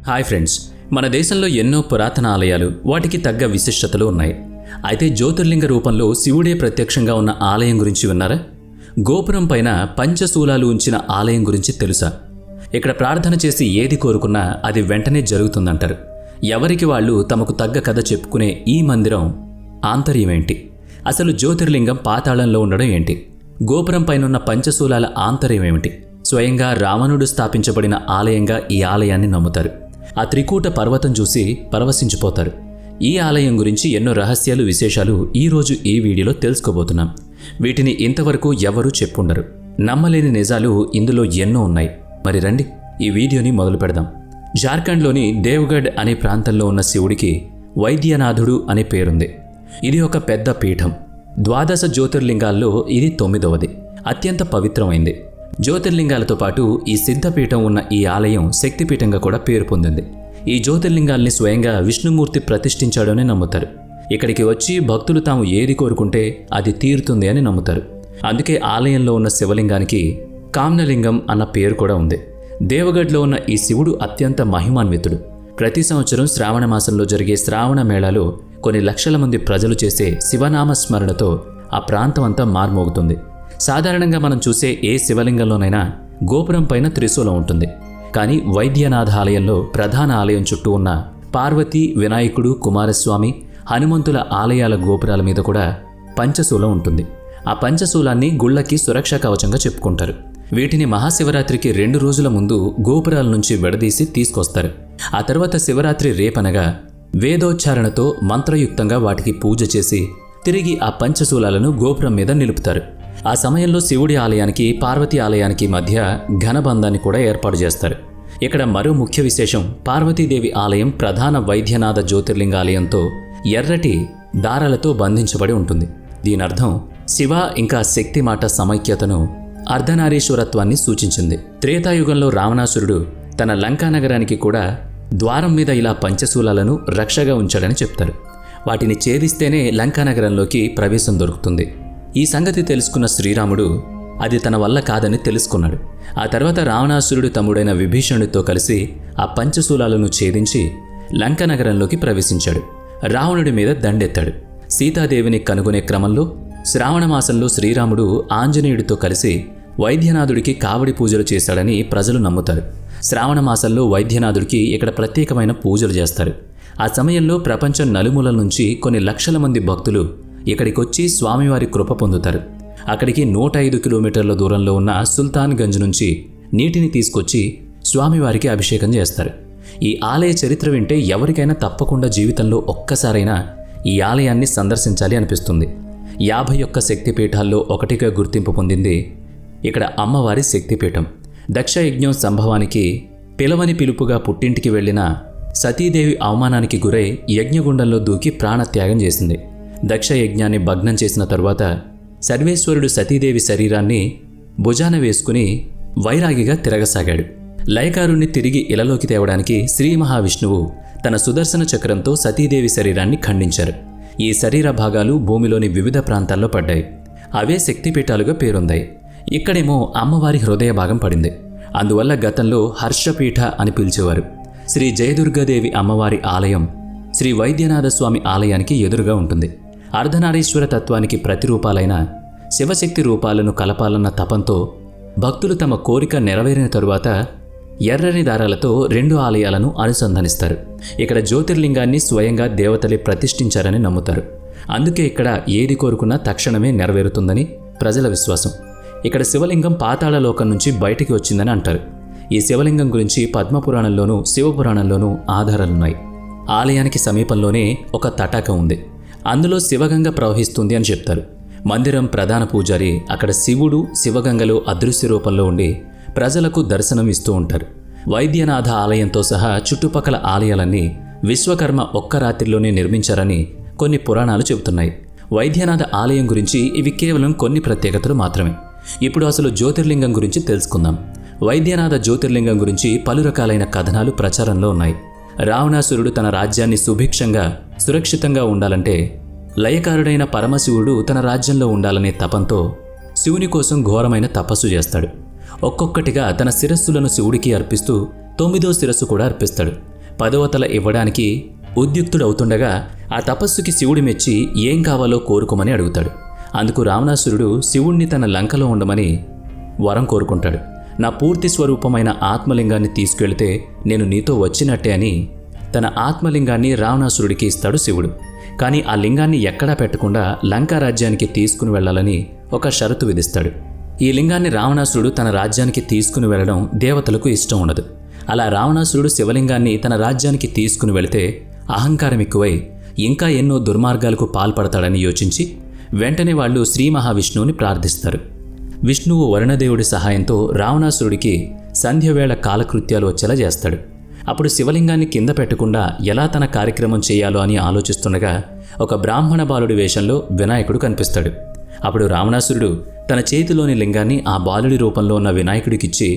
Hi friends, మన దేశంలో ఎన్నో పురాతన ఆలయాలు, వాటికి తగ్గ విశిష్టతలు ఉన్నాయి. అయితే జ్యోతిర్లింగ రూపంలో శివుడే ప్రత్యక్షంగా ఉన్న ఆలయం గురించి విన్నారా? గోపురం పైన పంచశూలాలు ఉంచిన ఆలయం గురించి తెలుసా? ఇక్కడ ప్రార్థన చేసి ఏది కోరుకున్నా అది వెంటనే జరుగుతుందంటారు. ఎవరికి వాళ్ళు తమకు తగ్గ కథ చెప్పుకునే ఈ మందిరం ఆంతర్యం ఏంటి? అసలు జ్యోతిర్లింగం పాతాళంలో ఉండడం ఏంటి? గోపురం పైనున్న పంచశూలాల ఆంతర్యం ఏమిటి? స్వయంగా రావణుడు స్థాపించబడిన ఆలయంగా ఈ ఆలయాన్ని నమ్ముతారు. ఆ త్రికూట పర్వతం చూసి పరవశించిపోతారు. ఈ ఆలయం గురించి ఎన్నో రహస్యాలు, విశేషాలు ఈరోజు ఈ వీడియోలో తెలుసుకోబోతున్నాం. వీటిని ఇంతవరకు ఎవరూ చెప్పుండరు. నమ్మలేని నిజాలు ఇందులో ఎన్నో ఉన్నాయి. మరి రండి ఈ వీడియోని మొదలు పెడదాం. జార్ఖండ్లోని దేవ్గఢ్ అనే ప్రాంతంలో ఉన్న శివుడికి వైద్యనాథుడు అనే పేరుంది. ఇది ఒక పెద్ద పీఠం. 12 జ్యోతిర్లింగాల్లో ఇది 9వది. అత్యంత పవిత్రమైంది. జ్యోతిర్లింగాలతో పాటు ఈ సిద్ధపీఠం ఉన్న ఈ ఆలయం శక్తిపీఠంగా కూడా పేరు పొందింది. ఈ జ్యోతిర్లింగాల్ని స్వయంగా విష్ణుమూర్తి ప్రతిష్ఠించాడని నమ్ముతారు. ఇక్కడికి వచ్చి భక్తులు తాము ఏది కోరుకుంటే అది తీరుతుంది అని నమ్ముతారు. అందుకే ఆలయంలో ఉన్న శివలింగానికి కామ్నలింగం అన్న పేరు కూడా ఉంది. దేవగఢ్లో ఉన్న ఈ శివుడు అత్యంత మహిమాన్వితుడు. ప్రతి సంవత్సరం శ్రావణ మాసంలో జరిగే శ్రావణ మేళాలో కొన్ని లక్షల మంది ప్రజలు చేసే శివనామ స్మరణతో ఆ ప్రాంతం అంతా మార్మోగుతుంది. సాధారణంగా మనం చూసే ఏ శివలింగంలోనైనా గోపురం పైన త్రిశూలం ఉంటుంది. కానీ వైద్యనాథ ఆలయంలో ప్రధాన ఆలయం చుట్టూ ఉన్న పార్వతి, వినాయకుడు, కుమారస్వామి, హనుమంతుల ఆలయాల గోపురాల మీద కూడా పంచశూలం ఉంటుంది. ఆ పంచశూలాన్ని గుళ్ళకి సురక్షా కవచంగా చెప్పుకుంటారు. వీటిని మహాశివరాత్రికి 2 రోజుల ముందు గోపురాల నుంచి విడదీసి తీసుకొస్తారు. ఆ తర్వాత శివరాత్రి రేపనగా వేదోచ్చారణతో మంత్రయుక్తంగా వాటికి పూజ చేసి తిరిగి ఆ పంచశూలాలను గోపురం మీద నిలుపుతారు. ఆ సమయంలో శివుడి ఆలయానికి, పార్వతి ఆలయానికి మధ్య ఘనబంధాన్ని కూడా ఏర్పాటు చేస్తారు. ఇక్కడ మరో ముఖ్య విశేషం, పార్వతీదేవి ఆలయం ప్రధాన వైద్యనాథ జ్యోతిర్లింగ ఆలయంతో ఎర్రటి దారాలతో బంధించబడి ఉంటుంది. దీనర్థం శివ ఇంకా శక్తి మాట సమైక్యతను, అర్ధనారీశ్వరత్వాన్ని సూచించింది. త్రేతాయుగంలో రావణాసురుడు తన లంకా నగరానికి కూడా ద్వారం మీద ఇలా పంచశూలాలను రక్షగా ఉంచాడని చెప్తారు. వాటిని ఛేదిస్తేనే లంకా నగరంలోకి ప్రవేశం దొరుకుతుంది. ఈ సంగతి తెలుసుకున్న శ్రీరాముడు అది తన వల్ల కాదని తెలుసుకున్నాడు. ఆ తర్వాత రావణాసురుడు తమ్ముడైన విభీషణుడితో కలిసి ఆ పంచశూలాలను ఛేదించి లంక నగరంలోకి ప్రవేశించాడు. రావణుడి మీద దండెత్తాడు. సీతాదేవిని కనుగొనే క్రమంలో శ్రావణ మాసంలో శ్రీరాముడు ఆంజనేయుడితో కలిసి వైద్యనాథుడికి కావడి పూజలు చేశాడని ప్రజలు నమ్ముతారు. శ్రావణ మాసంలో వైద్యనాథుడికి ఇక్కడ ప్రత్యేకమైన పూజలు చేస్తారు. ఆ సమయంలో ప్రపంచం నలుమూలల నుంచి కొన్ని లక్షల మంది భక్తులు ఇక్కడికొచ్చి స్వామివారి కృప పొందుతారు. అక్కడికి 105 కిలోమీటర్ల దూరంలో ఉన్న సుల్తాన్గంజ్ నుంచి నీటిని తీసుకొచ్చి స్వామివారికి అభిషేకం చేస్తారు. ఈ ఆలయ చరిత్ర వింటే ఎవరికైనా తప్పకుండా జీవితంలో ఒక్కసారైనా ఈ ఆలయాన్ని సందర్శించాలి అనిపిస్తుంది. 51 శక్తిపీఠాల్లో ఒకటిగా గుర్తింపు పొందింది ఇక్కడ అమ్మవారి శక్తిపీఠం. దక్షయజ్ఞం సంభవానికి పిలవని పిలుపుగా పుట్టింటికి వెళ్లిన సతీదేవి అవమానానికి గురై యజ్ఞగుండంలో దూకి ప్రాణత్యాగం చేసింది. దక్షయజ్ఞాన్ని భగ్నం చేసిన తరువాత సర్వేశ్వరుడు సతీదేవి శరీరాన్ని భుజాన వేసుకుని వైరాగిగా తిరగసాగాడు. లయకారుణ్ణి తిరిగి ఇలలోకి తేవడానికి శ్రీ మహావిష్ణువు తన సుదర్శన చక్రంతో సతీదేవి శరీరాన్ని ఖండించారు. ఈ శరీర భాగాలు భూమిలోని వివిధ ప్రాంతాల్లో పడ్డాయి. అవే శక్తిపీఠాలుగా పేరొందాయి. ఇక్కడేమో అమ్మవారి హృదయ భాగం పడింది. అందువల్ల గతంలో హర్షపీఠ అని పిలిచేవారు. శ్రీ జయదుర్గాదేవి అమ్మవారి ఆలయం శ్రీ వైద్యనాథ స్వామి ఆలయానికి ఎదురుగా ఉంటుంది. అర్ధనారీశ్వర తత్వానికి ప్రతిరూపాలైన శివశక్తి రూపాలను కలపాలన్న తపంతో భక్తులు తమ కోరిక నెరవేరిన తరువాత ఎర్రని దారాలతో 2 ఆలయాలను అనుసంధానిస్తారు. ఇక్కడ జ్యోతిర్లింగాన్ని స్వయంగా దేవతలే ప్రతిష్ఠించారని నమ్ముతారు. అందుకే ఇక్కడ ఏది కోరుకున్నా తక్షణమే నెరవేరుతుందని ప్రజల విశ్వాసం. ఇక్కడ శివలింగం పాతాళలోకం నుంచి బయటికి వచ్చిందని అంటారు. ఈ శివలింగం గురించి పద్మపురాణంలోనూ శివపురాణంలోనూ ఆధారాలున్నాయి. ఆలయానికి సమీపంలోనే ఒక తటాకం ఉంది. అందులో శివగంగ ప్రవహిస్తుంది అని చెప్తారు. మందిరం ప్రధాన పూజారి అక్కడ శివుడు శివగంగలో అదృశ్య రూపంలో ఉండి ప్రజలకు దర్శనం ఇస్తూ ఉంటారు. వైద్యనాథ ఆలయంతో సహా చుట్టుపక్కల ఆలయాలన్నీ విశ్వకర్మ ఒక్క రాత్రిలోనే నిర్మించారని కొన్ని పురాణాలు చెబుతున్నాయి. వైద్యనాథ ఆలయం గురించి ఇవి కేవలం కొన్ని ప్రత్యేకతలు మాత్రమే. ఇప్పుడు అసలు జ్యోతిర్లింగం గురించి తెలుసుకుందాం. వైద్యనాథ జ్యోతిర్లింగం గురించి పలు రకాలైన కథనాలు ప్రచారంలో ఉన్నాయి. రావణాసురుడు తన రాజ్యాన్ని సుభిక్షంగా, సురక్షితంగా ఉండాలంటే లయకారుడైన పరమశివుడు తన రాజ్యంలో ఉండాలనే తపంతో శివుని కోసం ఘోరమైన తపస్సు చేస్తాడు. ఒక్కొక్కటిగా తన శిరస్సులను శివుడికి అర్పిస్తూ 9వ శిరస్సు కూడా అర్పిస్తాడు. 10వ తల ఇవ్వడానికి ఉద్యుక్తుడవుతుండగా ఆ తపస్సుకి శివుడి మెచ్చి ఏం కావాలో కోరుకోమని అడుగుతాడు. అందుకు రావణాసురుడు శివుణ్ణి తన లంకలో ఉండమని వరం కోరుకుంటాడు. నా పూర్తి స్వరూపమైన ఆత్మలింగాన్ని తీసుకెళ్తే నేను నీతో వచ్చినట్టే అని తన ఆత్మలింగాన్ని రావణాసురుడికి ఇస్తాడు శివుడు. కానీ ఆ లింగాన్ని ఎక్కడా పెట్టకుండా లంకా రాజ్యానికి తీసుకుని వెళ్లాలని ఒక షరతు విధిస్తాడు. ఈ లింగాన్ని రావణాసురుడు తన రాజ్యానికి తీసుకుని వెళ్లడం దేవతలకు ఇష్టం ఉండదు. అలా రావణాసురుడు శివలింగాన్ని తన రాజ్యానికి తీసుకుని వెళితే అహంకారం ఎక్కువై ఇంకా ఎన్నో దుర్మార్గాలకు పాల్పడతాడని యోచించి వెంటనే వాళ్ళు శ్రీ మహావిష్ణువుని ప్రార్థిస్తారు. విష్ణువు వరుణదేవుడి సహాయంతో రావణాసురుడికి సంధ్యవేళ కాలకృత్యాలు వచ్చేలా చేస్తాడు. అప్పుడు శివలింగాన్ని కింద పెట్టకుండా ఎలా తన కార్యక్రమం చేయాలో అని ఆలోచిస్తుండగా ఒక బ్రాహ్మణ బాలుడి వేషంలో వినాయకుడు కనిపిస్తాడు. అప్పుడు రావణాసురుడు తన చేతిలోని లింగాన్ని ఆ బాలుడి రూపంలో ఉన్న వినాయకుడికిచ్చి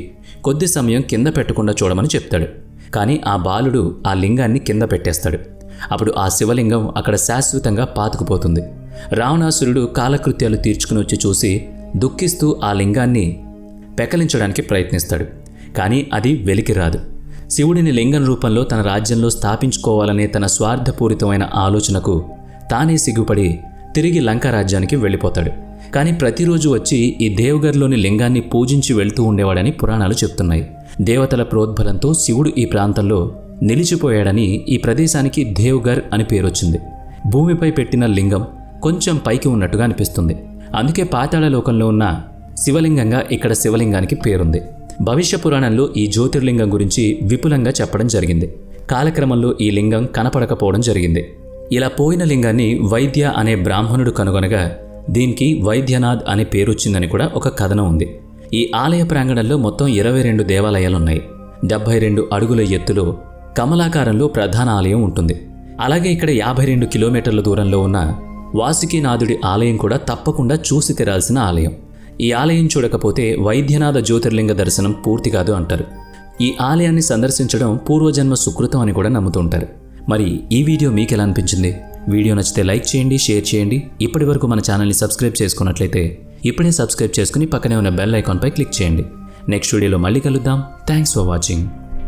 కొద్ది సమయం కింద పెట్టకుండా చూడమని చెప్తాడు. కానీ ఆ బాలుడు ఆ లింగాన్ని కింద పెట్టేస్తాడు. అప్పుడు ఆ శివలింగం అక్కడ శాశ్వతంగా పాతుకుపోతుంది. రావణాసురుడు కాలకృత్యాలు తీర్చుకుని వచ్చి చూసి దుఃఖిస్తూ ఆ లింగాన్ని పెకలించడానికి ప్రయత్నిస్తాడు. కానీ అది వెలికి రాదు. శివుడిని లింగం రూపంలో తన రాజ్యంలో స్థాపించుకోవాలనే తన స్వార్థపూరితమైన ఆలోచనకు తానే సిగ్గుపడి తిరిగి లంకా రాజ్యానికి వెళ్ళిపోతాడు. కానీ ప్రతిరోజు వచ్చి ఈ దేవగర్లోని లింగాన్ని పూజించి వెళ్తూ ఉండేవాడని పురాణాలు చెప్తున్నాయి. దేవతల ప్రోద్బలంతో శివుడు ఈ ప్రాంతంలో నిలిచిపోయాడని ఈ ప్రదేశానికి దేవ్గర్ అని పేరొచ్చింది. భూమిపై పెట్టిన లింగం కొంచెం పైకి ఉన్నట్టుగా అనిపిస్తుంది. అందుకే పాతాళ లోకంలో ఉన్న శివలింగంగా ఇక్కడ శివలింగానికి పేరుంది. భవిష్య పురాణంలో ఈ జ్యోతిర్లింగం గురించి విపులంగా చెప్పడం జరిగింది. కాలక్రమంలో ఈ లింగం కనపడకపోవడం జరిగింది. ఇలా పోయిన లింగాన్ని వైద్య అనే బ్రాహ్మణుడు కనుగొనగా దీనికి వైద్యనాథ్ అనే పేరొచ్చిందని కూడా ఒక కథనం ఉంది. ఈ ఆలయ ప్రాంగణంలో మొత్తం 22 దేవాలయాలున్నాయి. 72 అడుగుల ఎత్తులో కమలాకారంలో ప్రధాన ఆలయం ఉంటుంది. అలాగే ఇక్కడ 52 కిలోమీటర్ల దూరంలో ఉన్న వాసుకీనాథుడి ఆలయం కూడా తప్పకుండా చూసి తీరాల్సిన ఆలయం. ఈ ఆలయం చూడకపోతే వైద్యనాథ జ్యోతిర్లింగ దర్శనం పూర్తి కాదు అంటారు. ఈ ఆలయాన్ని సందర్శించడం పూర్వజన్మ సుకృతం అని కూడా నమ్ముతుంటారు. మరి ఈ వీడియో మీకు ఎలా అనిపించింది? వీడియో నచ్చితే లైక్ చేయండి, షేర్ చేయండి. ఇప్పటి వరకు మన ఛానల్ని సబ్స్క్రైబ్ చేసుకున్నట్లయితే ఇప్పుడే సబ్స్క్రైబ్ చేసుకుని పక్కనే ఉన్న బెల్ ఐకాన్పై క్లిక్ చేయండి. నెక్స్ట్ వీడియోలో మళ్ళీ కలుద్దాం. Thanks for watching.